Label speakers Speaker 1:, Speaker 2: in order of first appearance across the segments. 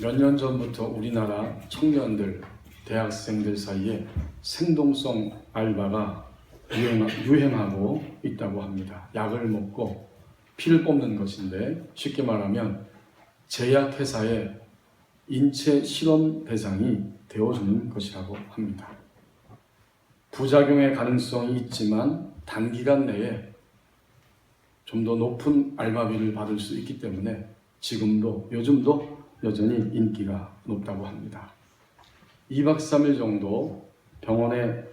Speaker 1: 몇 년 전부터 우리나라 청년들, 대학생들 사이에 생동성 알바가 유행하고 있다고 합니다. 약을 먹고 피를 뽑는 것인데, 쉽게 말하면 제약회사의 인체 실험 대상이 되어주는 것이라고 합니다. 부작용의 가능성이 있지만 단기간 내에 좀 더 높은 알바비를 받을 수 있기 때문에 요즘도 여전히 인기가 높다고 합니다. 2박 3일 정도 병원에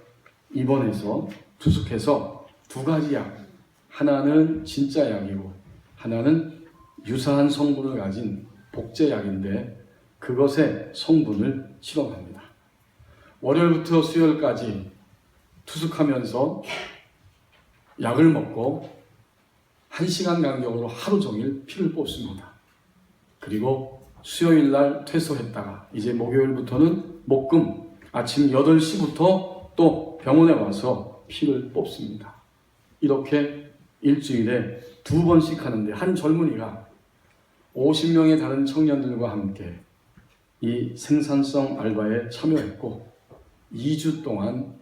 Speaker 1: 입원해서 투숙해서 두 가지 약, 하나는 진짜 약이고 하나는 유사한 성분을 가진 복제약인데 그것의 성분을 실험합니다. 월요일부터 수요일까지 투숙하면서 약을 먹고 1시간 간격으로 하루 종일 피를 뽑습니다. 그리고 수요일날 퇴소했다가 이제 목요일부터는 목금 아침 8시부터 또 병원에 와서 피를 뽑습니다. 이렇게 일주일에 2번씩 하는데, 한 젊은이가 50명의 다른 청년들과 함께 이 생산성 알바에 참여했고 2주 동안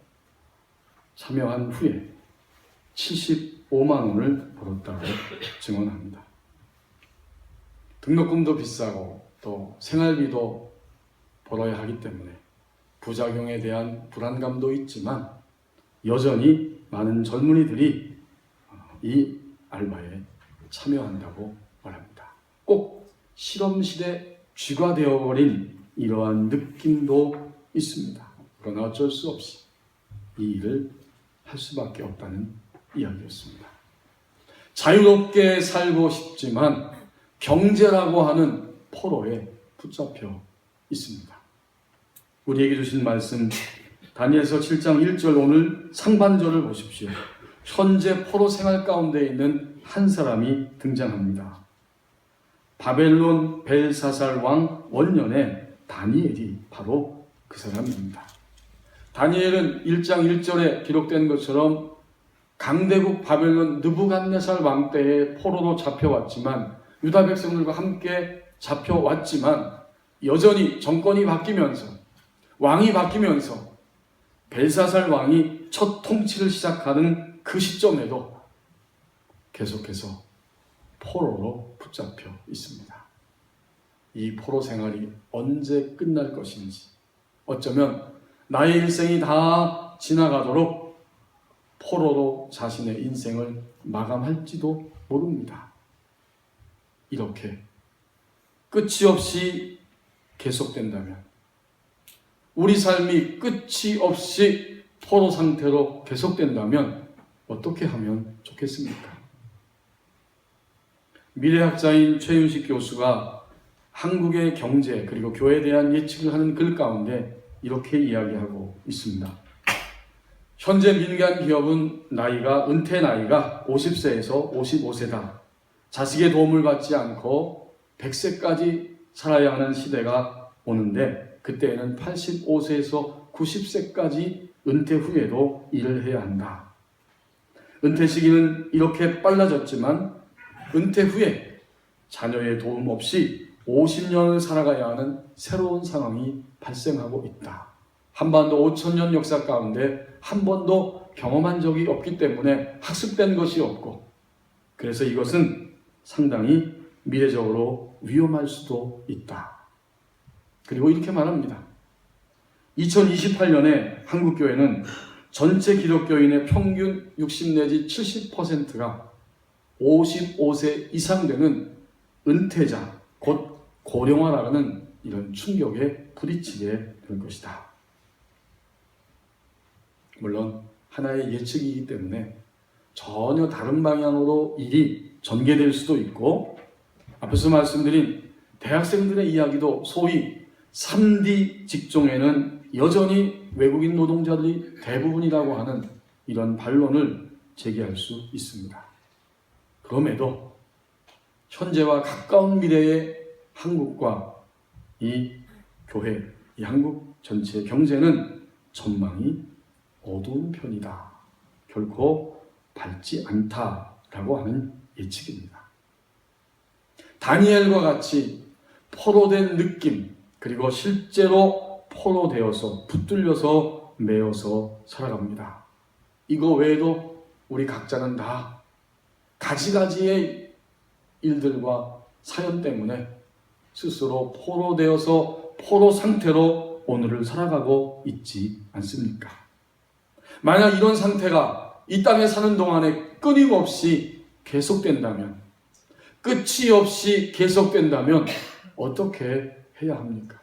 Speaker 1: 참여한 후에 75만 원을 벌었다고 증언합니다. 등록금도 비싸고 또 생활비도 벌어야 하기 때문에 부작용에 대한 불안감도 있지만 여전히 많은 젊은이들이 이 알바에 참여한다고 말합니다. 꼭 실험실에 쥐가 되어버린 이러한 느낌도 있습니다. 그러나 어쩔 수 없이 이 일을 할 수밖에 없다는 이야기였습니다. 자유롭게 살고 싶지만 경제라고 하는 포로에 붙잡혀 있습니다. 우리에게 주신 말씀 다니엘서 7장 1절, 오늘 상반절을 보십시오. 현재 포로 생활 가운데 있는 한 사람이 등장합니다. 바벨론 벨사살 왕 원년의 다니엘이 바로 그 사람입니다. 다니엘은 1장 1절에 기록된 것처럼 강대국 바벨론 느부갓네살 왕 때에 포로로 잡혀왔지만, 유다 백성들과 함께 잡혀왔지만 여전히 정권이 바뀌면서, 왕이 바뀌면서 벨사살 왕이 첫 통치를 시작하는 그 시점에도 계속해서 포로로 붙잡혀 있습니다. 이 포로 생활이 언제 끝날 것인지, 어쩌면 나의 일생이 다 지나가도록 포로로 자신의 인생을 마감할지도 모릅니다. 이렇게 끝이 없이 계속된다면, 우리 삶이 끝이 없이 포로 상태로 계속된다면 어떻게 하면 좋겠습니까? 미래학자인 최윤식 교수가 한국의 경제 그리고 교회에 대한 예측을 하는 글 가운데 이렇게 이야기하고 있습니다. 현재 민간 기업은 은퇴 나이가 50세에서 55세다. 자식의 도움을 받지 않고 100세까지 살아야 하는 시대가 오는데, 그때에는 85세에서 90세까지 은퇴 후에도 일을 해야 한다. 은퇴 시기는 이렇게 빨라졌지만 은퇴 후에 자녀의 도움 없이 50년을 살아가야 하는 새로운 상황이 발생하고 있다. 한반도 5,000년 역사 가운데 한 번도 경험한 적이 없기 때문에 학습된 것이 없고, 그래서 이것은 상당히 미래적으로 위험할 수도 있다. 그리고 이렇게 말합니다. 2028년에 한국교회는 전체 기독교인의 평균 60 내지 70%가 55세 이상 되는 은퇴자, 곧 고령화라는 이런 충격에 부딪히게 될 것이다. 물론 하나의 예측이기 때문에 전혀 다른 방향으로 일이 전개될 수도 있고, 앞에서 말씀드린 대학생들의 이야기도 소위 3D 직종에는 여전히 외국인 노동자들이 대부분이라고 하는 이런 반론을 제기할 수 있습니다. 그럼에도 현재와 가까운 미래의 한국과 이 교회, 이 한국 전체의 경제는 전망이 어두운 편이다. 결코 밝지 않다라고 하는 예측입니다. 다니엘과 같이 포로된 느낌, 그리고 실제로 포로되어서 붙들려서 매여서 살아갑니다. 이거 외에도 우리 각자는 다 가지가지의 일들과 사연 때문에 스스로 포로되어서 포로 상태로 오늘을 살아가고 있지 않습니까? 만약 이런 상태가 이 땅에 사는 동안에 끊임없이 계속된다면, 끝이 없이 계속된다면 어떻게 해야 합니까?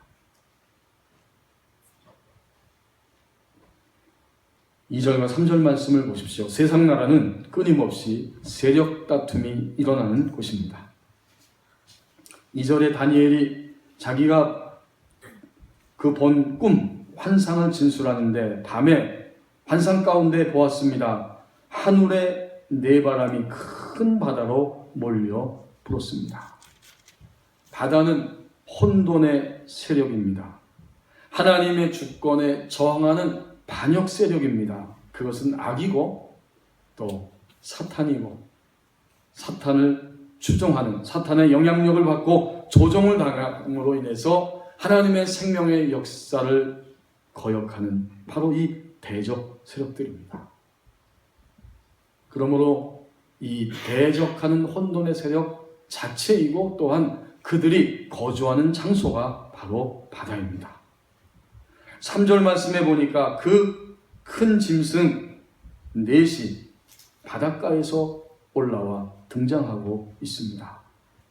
Speaker 1: 2절과 3절 말씀을 보십시오. 세상 나라는 끊임없이 세력 다툼이 일어나는 곳입니다. 2절에 다니엘이 자기가 그 본 꿈, 환상을 진술하는데 밤에 환상 가운데 보았습니다. 하늘에 네 바람이 큰 바다로 몰려 불었습니다. 바다는 혼돈의 세력입니다. 하나님의 주권에 저항하는 반역 세력입니다. 그것은 악이고 또 사탄이고, 사탄을 추종하는, 사탄의 영향력을 받고 조종을 당함으로 인해서 하나님의 생명의 역사를 거역하는 바로 이 대적 세력들입니다. 그러므로 이 대적하는 혼돈의 세력 자체이고 또한 그들이 거주하는 장소가 바로 바다입니다. 3절 말씀해 보니까 그 큰 짐승 넷이 바닷가에서 올라와 등장하고 있습니다.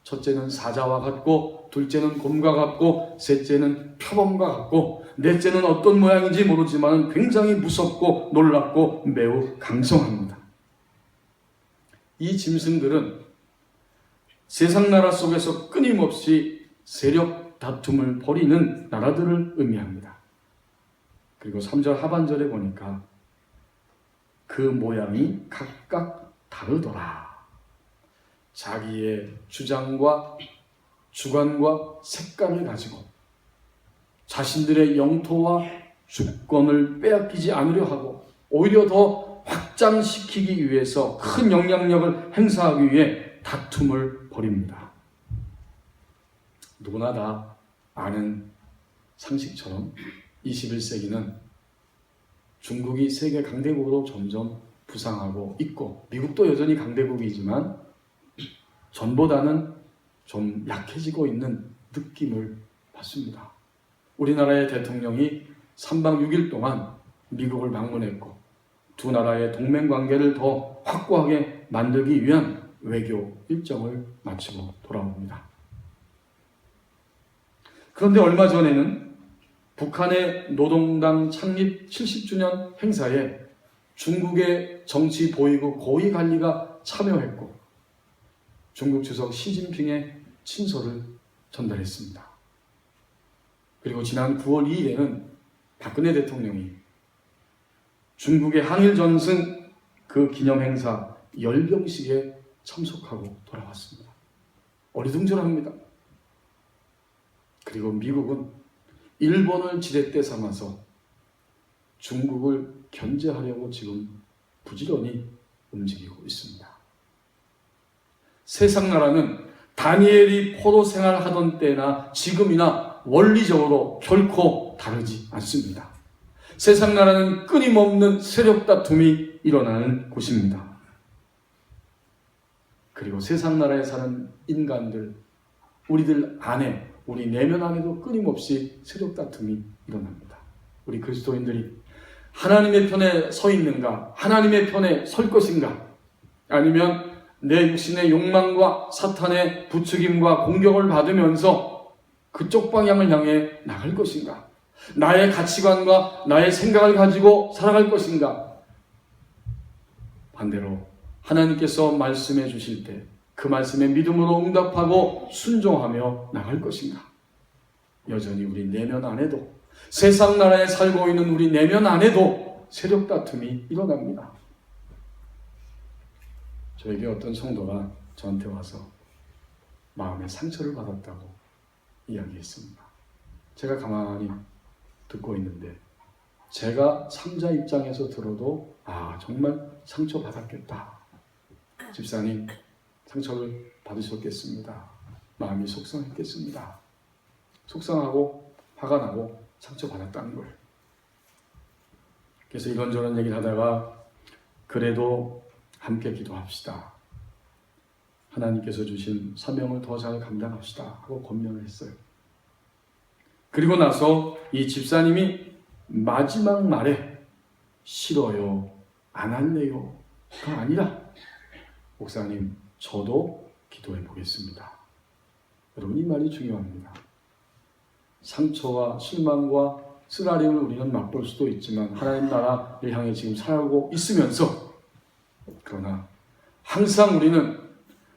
Speaker 1: 첫째는 사자와 같고, 둘째는 곰과 같고, 셋째는 표범과 같고, 넷째는 어떤 모양인지 모르지만 굉장히 무섭고 놀랍고 매우 강성합니다. 이 짐승들은 세상 나라 속에서 끊임없이 세력 다툼을 벌이는 나라들을 의미합니다. 그리고 3절 하반절에 보니까 그 모양이 각각 다르더라. 자기의 주장과 주관과 색깔을 가지고 자신들의 영토와 주권을 빼앗기지 않으려 하고 오히려 더 확장시키기 위해서 큰 영향력을 행사하기 위해 다툼을 벌입니다. 누구나 다 아는 상식처럼 21세기는 중국이 세계 강대국으로 점점 부상하고 있고, 미국도 여전히 강대국이지만 전보다는 좀 약해지고 있는 느낌을 받습니다. 우리나라의 대통령이 3박 6일 동안 미국을 방문했고, 두 나라의 동맹관계를 더 확고하게 만들기 위한 외교 일정을 마치고 돌아옵니다. 그런데 얼마 전에는 북한의 노동당 창립 70주년 행사에 중국의 정치 보위국 고위 관리가 참여했고 중국 주석 시진핑의 친서를 전달했습니다. 그리고 지난 9월 2일에는 박근혜 대통령이 중국의 항일전승 그 기념행사 열병식에 참석하고 돌아왔습니다. 어리둥절합니다. 그리고 미국은 일본을 지렛대 삼아서 중국을 견제하려고 지금 부지런히 움직이고 있습니다. 세상 나라는 다니엘이 포로 생활하던 때나 지금이나 원리적으로 결코 다르지 않습니다. 세상 나라는 끊임없는 세력 다툼이 일어나는 곳입니다. 그리고 세상 나라에 사는 인간들, 우리들 안에, 우리 내면 안에도 끊임없이 세력 다툼이 일어납니다. 우리 그리스도인들이 하나님의 편에 서 있는가? 하나님의 편에 설 것인가? 아니면 내 육신의 욕망과 사탄의 부추김과 공격을 받으면서 그쪽 방향을 향해 나갈 것인가? 나의 가치관과 나의 생각을 가지고 살아갈 것인가? 반대로 하나님께서 말씀해 주실 때 그 말씀에 믿음으로 응답하고 순종하며 나갈 것인가? 여전히 우리 내면 안에도, 세상 나라에 살고 있는 우리 내면 안에도 세력 다툼이 일어납니다. 저에게 어떤 성도가 저한테 와서 마음에 상처를 받았다고 이야기했습니다. 제가 가만히 듣고 있는데 제가 3자 입장에서 들어도 정말 상처받았겠다. 집사님, 상처를 받으셨겠습니다. 마음이 속상했겠습니다. 속상하고 화가 나고 상처받았다는 거예요. 그래서 이런저런 얘기를 하다가 그래도 함께 기도합시다. 하나님께서 주신 사명을 더 잘 감당합시다 하고 권면을 했어요. 그리고 나서 이 집사님이 마지막 말에 싫어요, 안 할래요 가 아니라 목사님 저도 기도해 보겠습니다. 여러분, 이 말이 중요합니다. 상처와 실망과 쓰라림을 우리는 맛볼 수도 있지만 하나님 나라를 향해 지금 살아가고 있으면서, 그러나 항상 우리는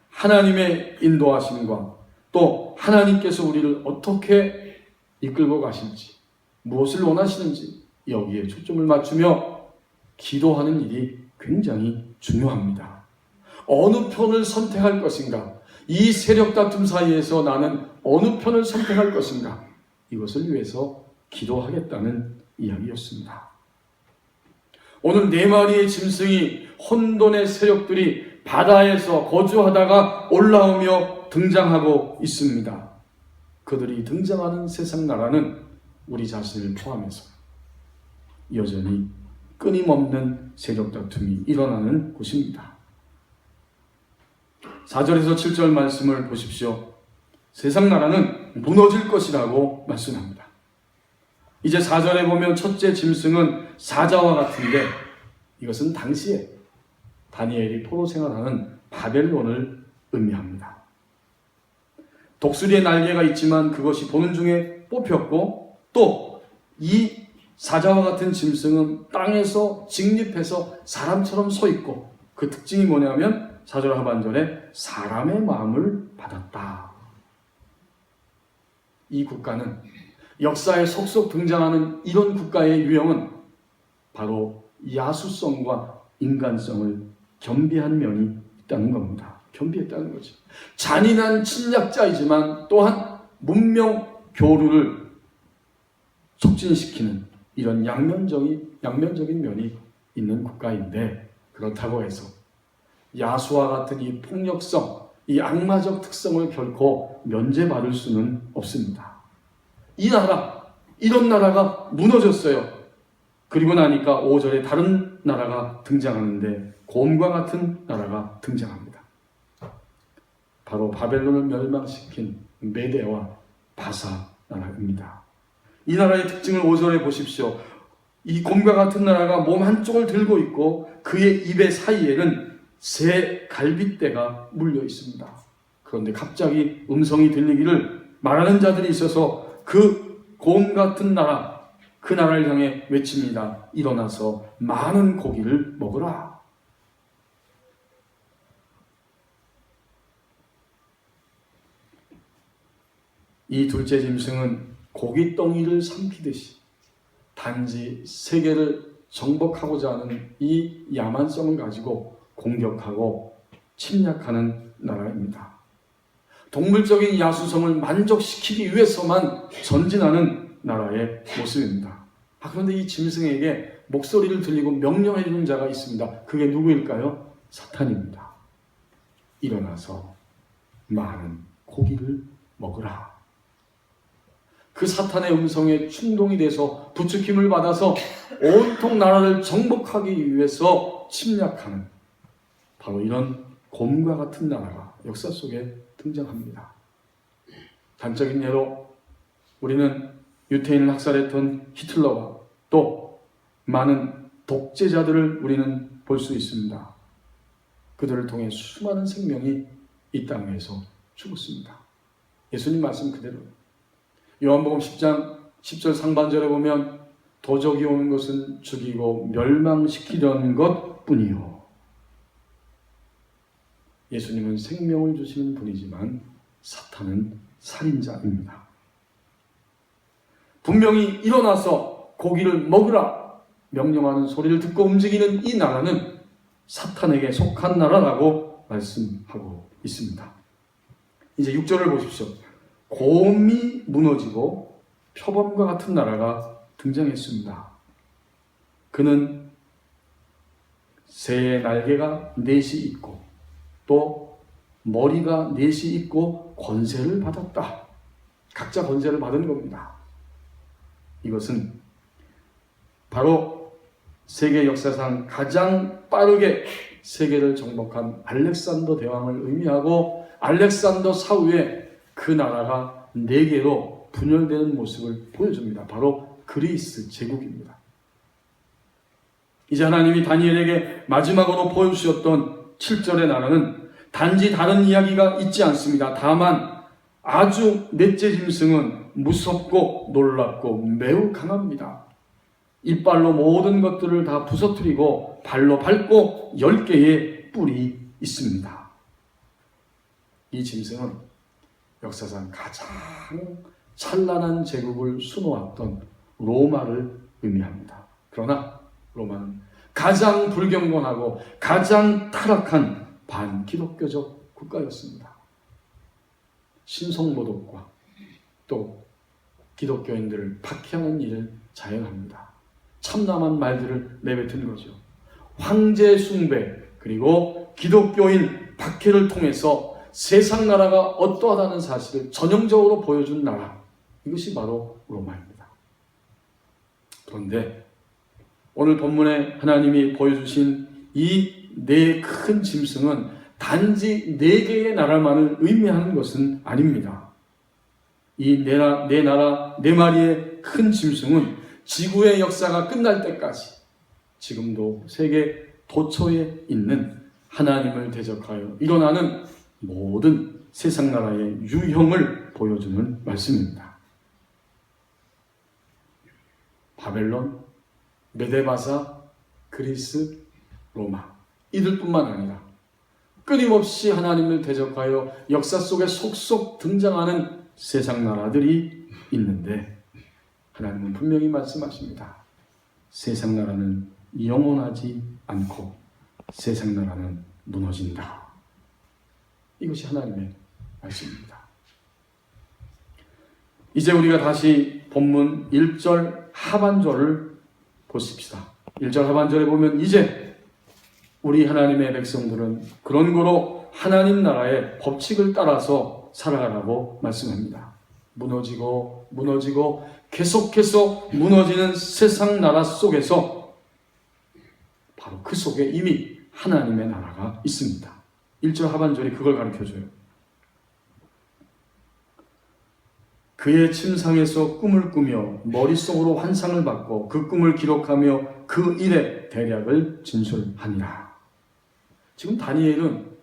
Speaker 1: 하나님의 인도하심과 또 하나님께서 우리를 어떻게 이끌고 가실지, 무엇을 원하시는지 여기에 초점을 맞추며 기도하는 일이 굉장히 중요합니다. 어느 편을 선택할 것인가? 이 세력 다툼 사이에서 나는 어느 편을 선택할 것인가? 이것을 위해서 기도하겠다는 이야기였습니다. 오늘 4마리의 짐승이 혼돈의 세력들이 바다에서 거주하다가 올라오며 등장하고 있습니다. 그들이 등장하는 세상 나라는 우리 자신을 포함해서 여전히 끊임없는 세력 다툼이 일어나는 곳입니다. 4절에서 7절 말씀을 보십시오. 세상 나라는 무너질 것이라고 말씀합니다. 이제 4절에 보면 첫째 짐승은 사자와 같은데 이것은 당시에 다니엘이 포로 생활하는 바벨론을 의미합니다. 독수리의 날개가 있지만 그것이 보는 중에 뽑혔고, 또 이 사자와 같은 짐승은 땅에서 직립해서 사람처럼 서 있고, 그 특징이 뭐냐면 4절 하반절에 사람의 마음을 받았다. 이 국가는, 역사에 속속 등장하는 이런 국가의 유형은 바로 야수성과 인간성을 겸비한 면이 있다는 겁니다. 겸비했다는 거죠. 잔인한 침략자이지만 또한 문명 교류를 촉진시키는 이런 양면적인 면이 있는 국가인데, 그렇다고 해서 야수와 같은 이 폭력성, 이 악마적 특성을 결코 면제받을 수는 없습니다. 이 나라, 이런 나라가 무너졌어요. 그리고 나니까 5절에 다른 나라가 등장하는데 곰과 같은 나라가 등장합니다. 바로 바벨론을 멸망시킨 메대와 바사 나라입니다. 이 나라의 특징을 5절에 보십시오. 이 곰과 같은 나라가 몸 한쪽을 들고 있고 그의 입의 사이에는 새 갈빗대가 물려 있습니다. 그런데 갑자기 음성이 들리기를 말하는 자들이 있어서 그 곰 같은 나라, 그 나라를 향해 외칩니다. 일어나서 많은 고기를 먹으라. 이 둘째 짐승은 고깃덩이를 삼키듯이 단지 세계를 정복하고자 하는 이 야만성을 가지고 공격하고 침략하는 나라입니다. 동물적인 야수성을 만족시키기 위해서만 전진하는 나라의 모습입니다. 그런데 이 짐승에게 목소리를 들리고 명령해 주는 자가 있습니다. 그게 누구일까요? 사탄입니다. 일어나서 많은 고기를 먹으라. 그 사탄의 음성에 충동이 돼서 부추김을 받아서 온통 나라를 정복하기 위해서 침략하는 바로 이런 곰과 같은 나라가 역사 속에 등장합니다. 단적인 예로 우리는 유태인을 학살했던 히틀러와 또 많은 독재자들을 우리는 볼 수 있습니다. 그들을 통해 수많은 생명이 이 땅에서 죽었습니다. 예수님 말씀 그대로 요한복음 10장 10절 상반절에 보면 도적이 오는 것은 죽이고 멸망시키려는 것뿐이요. 예수님은 생명을 주시는 분이지만 사탄은 살인자입니다. 분명히 일어나서 고기를 먹으라 명령하는 소리를 듣고 움직이는 이 나라는 사탄에게 속한 나라라고 말씀하고 있습니다. 이제 6절을 보십시오. 곰이 무너지고 표범과 같은 나라가 등장했습니다. 그는 새의 날개가 넷이 있고 또 머리가 넷이 있고 권세를 받았다. 각자 권세를 받은 겁니다. 이것은 바로 세계 역사상 가장 빠르게 세계를 정복한 알렉산더 대왕을 의미하고 알렉산더 사후에 그 나라가 4개로 분열되는 모습을 보여줍니다. 바로 그리스 제국입니다. 이제 하나님이 다니엘에게 마지막으로 보여주셨던 7절의 나라는 단지 다른 이야기가 있지 않습니다. 다만 아주 넷째 짐승은 무섭고 놀랍고 매우 강합니다. 이빨로 모든 것들을 다 부서뜨리고 발로 밟고 10개의 뿔이 있습니다. 이 짐승은 역사상 가장 찬란한 제국을 수놓았던 로마를 의미합니다. 그러나 로마는 가장 불경건하고 가장 타락한 반기독교적 국가였습니다. 신성모독과 또 기독교인들을 박해하는 일을 자행합니다. 참담한 말들을 내뱉은 거죠. 황제 숭배 그리고 기독교인 박해를 통해서 세상 나라가 어떠하다는 사실을 전형적으로 보여준 나라, 이것이 바로 로마입니다. 그런데 오늘 본문에 하나님이 보여주신 이 네 큰 짐승은 단지 4개의 나라만을 의미하는 것은 아닙니다. 이 네 마리의 큰 짐승은 지구의 역사가 끝날 때까지 지금도 세계 도처에 있는 하나님을 대적하여 일어나는 모든 세상 나라의 유형을 보여주는 말씀입니다. 바벨론, 메데바사, 그리스, 로마, 이들뿐만 아니라 끊임없이 하나님을 대적하여 역사 속에 속속 등장하는 세상 나라들이 있는데 하나님은 분명히 말씀하십니다. 세상 나라는 영원하지 않고 세상 나라는 무너진다. 이것이 하나님의 말씀입니다. 이제 우리가 다시 본문 1절 하반절을 보십시다. 1절 하반절에 보면 이제 우리 하나님의 백성들은 그런 거로 하나님 나라의 법칙을 따라서 살아가라고 말씀합니다. 무너지고 계속해서 무너지는 세상 나라 속에서 바로 그 속에 이미 하나님의 나라가 있습니다. 1절 하반절이 그걸 가르쳐줘요. 그의 침상에서 꿈을 꾸며 머릿속으로 환상을 받고 그 꿈을 기록하며 그 일의 대략을 진술하니라. 지금 다니엘은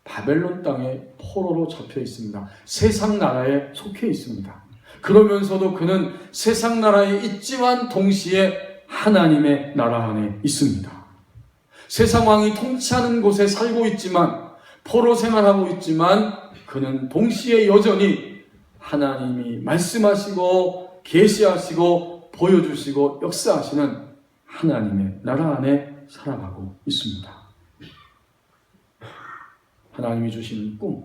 Speaker 1: 바벨론 땅에 포로로 잡혀 있습니다. 세상 나라에 속해 있습니다. 그러면서도 그는 세상 나라에 있지만 동시에 하나님의 나라 안에 있습니다. 세상 왕이 통치하는 곳에 살고 있지만 포로 생활하고 있지만 그는 동시에 여전히 하나님이 말씀하시고 계시하시고 보여주시고 역사하시는 하나님의 나라 안에 살아가고 있습니다. 하나님이 주신 꿈,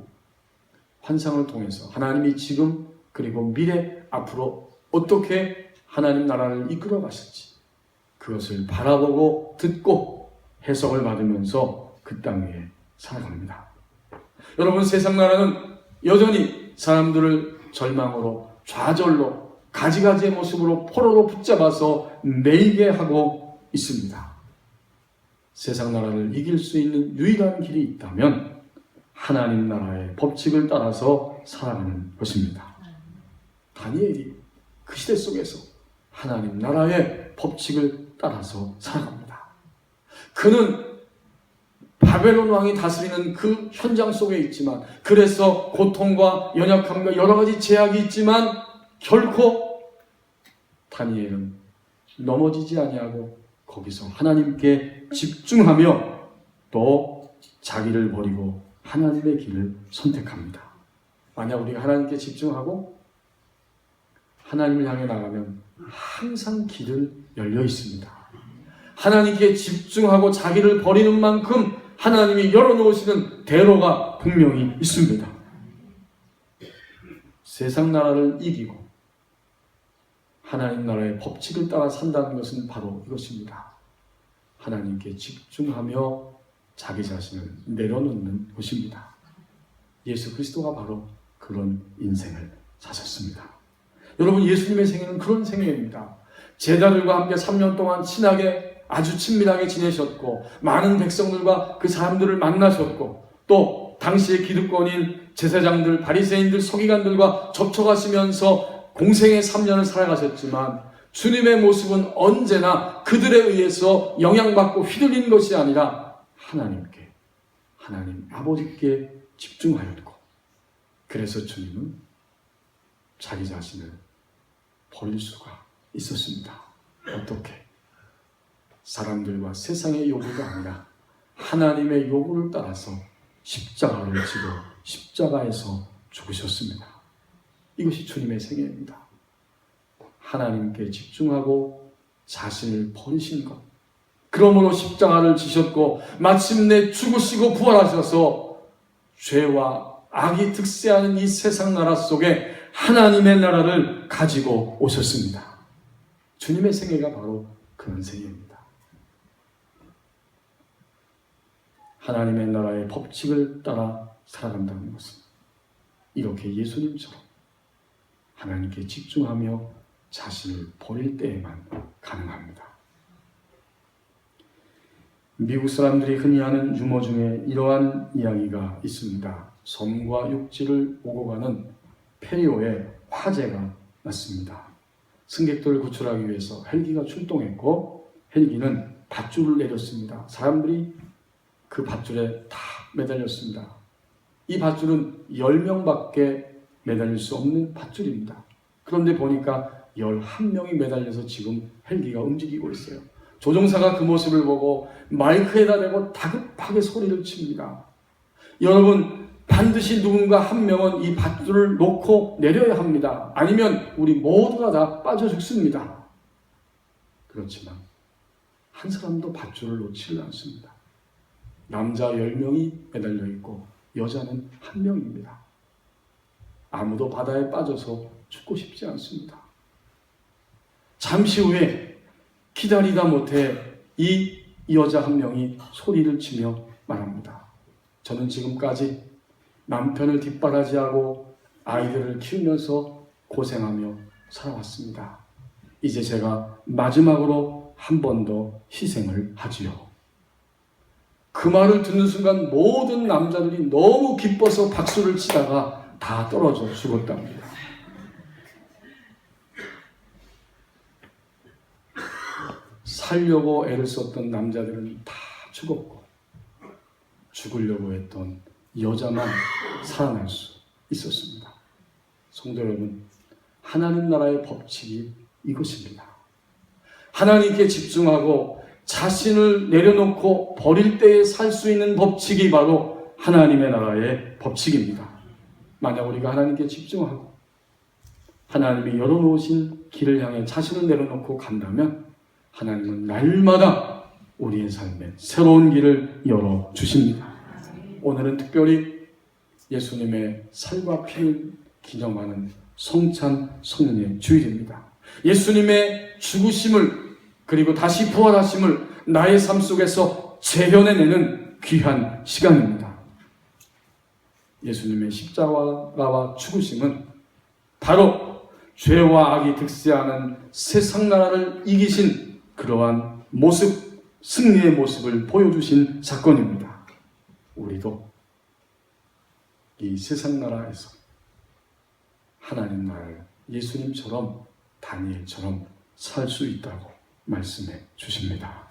Speaker 1: 환상을 통해서 하나님이 지금 그리고 미래 앞으로 어떻게 하나님 나라를 이끌어 가실지 그것을 바라보고 듣고 해석을 받으면서 그 땅 위에 살아갑니다. 여러분, 세상 나라는 여전히 사람들을 절망으로 좌절로 가지가지의 모습으로 포로로 붙잡아서 매이게 하고 있습니다. 세상 나라를 이길 수 있는 유일한 길이 있다면 하나님 나라의 법칙을 따라서 살아가는 것입니다. 다니엘이 그 시대 속에서 하나님 나라의 법칙을 따라서 살아갑니다. 그는 바벨론 왕이 다스리는 그 현장 속에 있지만 그래서 고통과 연약함과 여러 가지 제약이 있지만 결코 다니엘은 넘어지지 아니하고 거기서 하나님께 집중하며 또 자기를 버리고 하나님의 길을 선택합니다. 만약 우리가 하나님께 집중하고 하나님을 향해 나가면 항상 길은 열려 있습니다. 하나님께 집중하고 자기를 버리는 만큼 하나님이 열어놓으시는 대로가 분명히 있습니다. 세상 나라를 이기고 하나님 나라의 법칙을 따라 산다는 것은 바로 이것입니다. 하나님께 집중하며 자기 자신을 내려놓는 것입니다. 예수 그리스도가 바로 그런 인생을 사셨습니다. 여러분, 예수님의 생애는 그런 생애입니다. 제자들과 함께 3년 동안 친하게 아주 친밀하게 지내셨고, 많은 백성들과 그 사람들을 만나셨고, 또 당시의 기득권인 제사장들, 바리새인들, 서기관들과 접촉하시면서 공생의 3년을 살아가셨지만, 주님의 모습은 언제나 그들에 의해서 영향받고 휘둘린 것이 아니라 하나님께, 하나님 아버지께 집중하였고, 그래서 주님은 자기 자신을 버릴 수가 있었습니다. 어떻게? 사람들과 세상의 요구가 아니라 하나님의 요구를 따라서 십자가를 지고 십자가에서 죽으셨습니다. 이것이 주님의 생애입니다. 하나님께 집중하고 자신을 버리신 것. 그러므로 십자가를 지셨고 마침내 죽으시고 부활하셔서 죄와 악이 득세하는 이 세상 나라 속에 하나님의 나라를 가지고 오셨습니다. 주님의 생애가 바로 그런 생애입니다. 하나님의 나라의 법칙을 따라 살아간다는 것은 이렇게 예수님처럼 하나님께 집중하며 자신을 버릴 때에만 가능합니다. 미국 사람들이 흔히 하는 유머 중에 이러한 이야기가 있습니다. 섬과 육지를 오고 가는 페리오에 화재가 났습니다. 승객들을 구출하기 위해서 헬기가 출동했고 헬기는 밧줄을 내렸습니다. 사람들이 그 밧줄에 다 매달렸습니다. 이 밧줄은 10명밖에 매달릴 수 없는 밧줄입니다. 그런데 보니까 11명이 매달려서 지금 헬기가 움직이고 있어요. 조종사가 그 모습을 보고 마이크에다 대고 다급하게 소리를 칩니다. 여러분, 반드시 누군가 한 명은 이 밧줄을 놓고 내려야 합니다. 아니면 우리 모두가 다 빠져 죽습니다. 그렇지만 한 사람도 밧줄을 놓지를 않습니다. 남자 10명이 매달려 있고 여자는 1명입니다. 아무도 바다에 빠져서 죽고 싶지 않습니다. 잠시 후에 기다리다 못해 이 여자 1명이 소리를 치며 말합니다. 저는 지금까지 남편을 뒷바라지하고 아이들을 키우면서 고생하며 살아왔습니다. 이제 제가 마지막으로 한 번 더 희생을 하지요. 그 말을 듣는 순간 모든 남자들이 너무 기뻐서 박수를 치다가 다 떨어져 죽었답니다. 살려고 애를 썼던 남자들은 다 죽었고 죽으려고 했던 여자만 살아날 수 있었습니다. 성도 여러분, 하나님 나라의 법칙이 이것입니다. 하나님께 집중하고 자신을 내려놓고 버릴 때에 살 수 있는 법칙이 바로 하나님의 나라의 법칙입니다. 만약 우리가 하나님께 집중하고 하나님이 열어놓으신 길을 향해 자신을 내려놓고 간다면 하나님은 날마다 우리의 삶에 새로운 길을 열어주십니다. 오늘은 특별히 예수님의 살과 피를 기념하는 성찬 성례 주일입니다. 예수님의 죽으심을 그리고 다시 부활하심을 나의 삶 속에서 재현해내는 귀한 시간입니다. 예수님의 십자가와 죽으심은 바로 죄와 악이 득세하는 세상 나라를 이기신 그러한 모습, 승리의 모습을 보여주신 사건입니다. 우리도 이 세상 나라에서 하나님 나라를 예수님처럼 다니엘처럼 살 수 있다고 말씀해 주십니다.